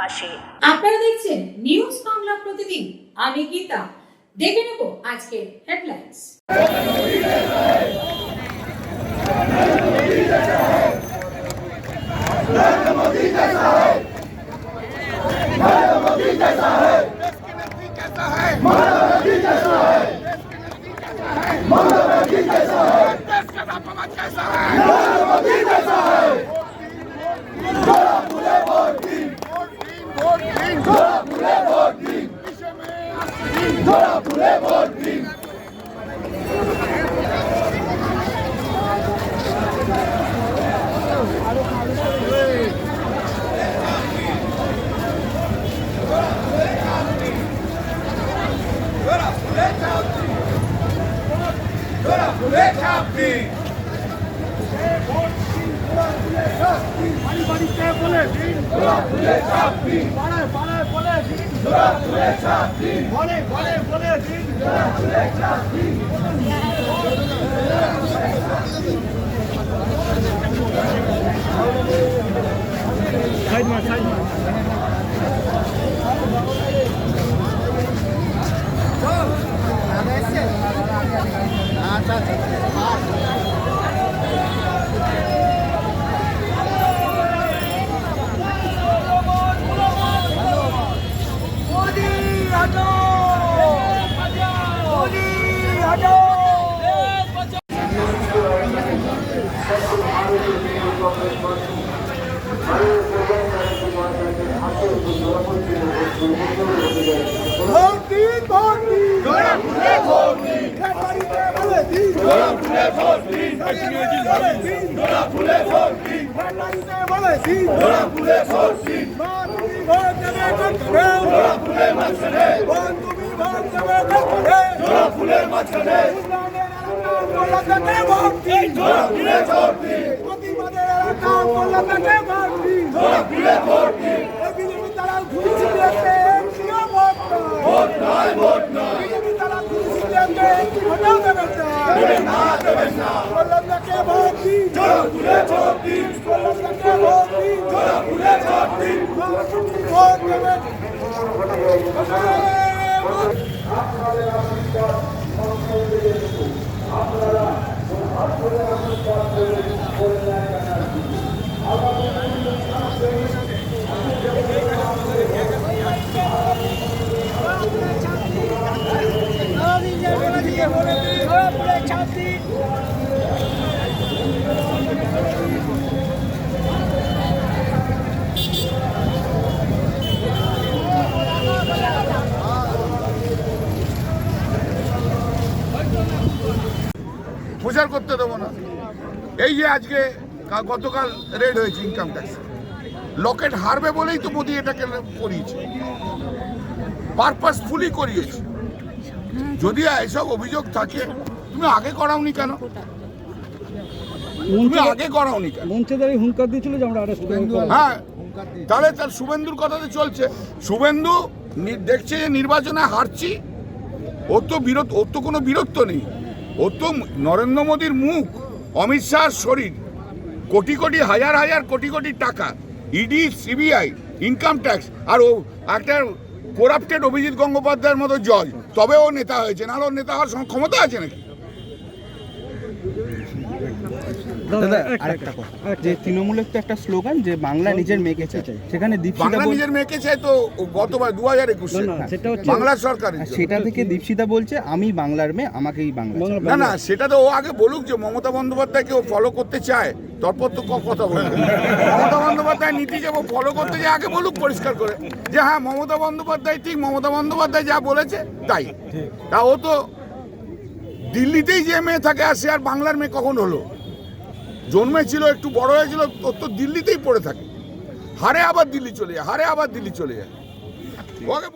পাশে। আপনারা দেখছেন নিউজ বাংলা প্রতিদিন। আমি গীতা। দেখে নেব আজকের হেডলাইন্স। প্রচার করতে দেবো না। এই যে আজকে গতকাল রেড হয়েছে ইনকাম ট্যাক্স, লকেট হারবে বলেই তো মোদি এটাকে করিয়েছে, পারপাসফুলি করিয়েছে। যদি এসব অভিযোগ থাকে তুমি আগে করাওনি কেন? তুমি আগে করাওনি কেন? মঞ্চে দাঁড়িয়ে হুঙ্কার দিয়েছিল যে আমরা আরেস্ট করব। হ্যাঁ, তাহলে তার শুভেন্দুর কথাতে চলছে। শুভেন্দু দেখছে যে নির্বাচনে হারছি, ওর তো কোনো বীরত্ব নেই। ও তো নরেন্দ্র মোদীর মুখ, অমিত শাহর শরীর, কোটি কোটি হাজার হাজার কোটি কোটি টাকা, ইডি, সিবিআই, ইনকাম ট্যাক্স, আর ও একটা করাপ্টেড অভিজিৎ গঙ্গোপাধ্যায়ের মতো জজ, তবে ও নেতা হয়েছে, নাহলে ওর নেতা হওয়ার ক্ষমতা আছে নাকি? দাদা আরেকটা কথা, যে তৃণমূলের তো একটা স্লোগান যে বাংলা নিজের মেয়েকে চাই, সেখানে বাংলা নিজের মেয়েকে চাই তো গতবার 2021 বাংলার সরকার, সেটা থেকে দীপশিতা বলছে আমি বাংলার মেয়ে, আমাকেই বাংলা। না না, সেটা তো ও আগে বলুক যে মমতা বন্দ্যোপাধ্যায়কে ও ফলো করতে চায়, তারপর তো কথা বলবে। মমতা বন্দ্যোপাধ্যায় নীতি যে ও ফলো করতে চায় আগে বলুক পরিষ্কার করে যে হ্যাঁ মমতা বন্দ্যোপাধ্যায় ঠিক, মমতা বন্দ্যোপাধ্যায় যা বলেছে তাই। তা ও তো দিল্লিতেই যে মেয়ে থাকে, আর সে আর বাংলার মেয়ে কখন হলো? জন্মেছিল, একটু বড় হয়েছিল, ওর তো দিল্লিতেই পড়ে থাকে, হারে আবার দিল্লি চলে যায়, হারে আবার দিল্লি চলে যায়।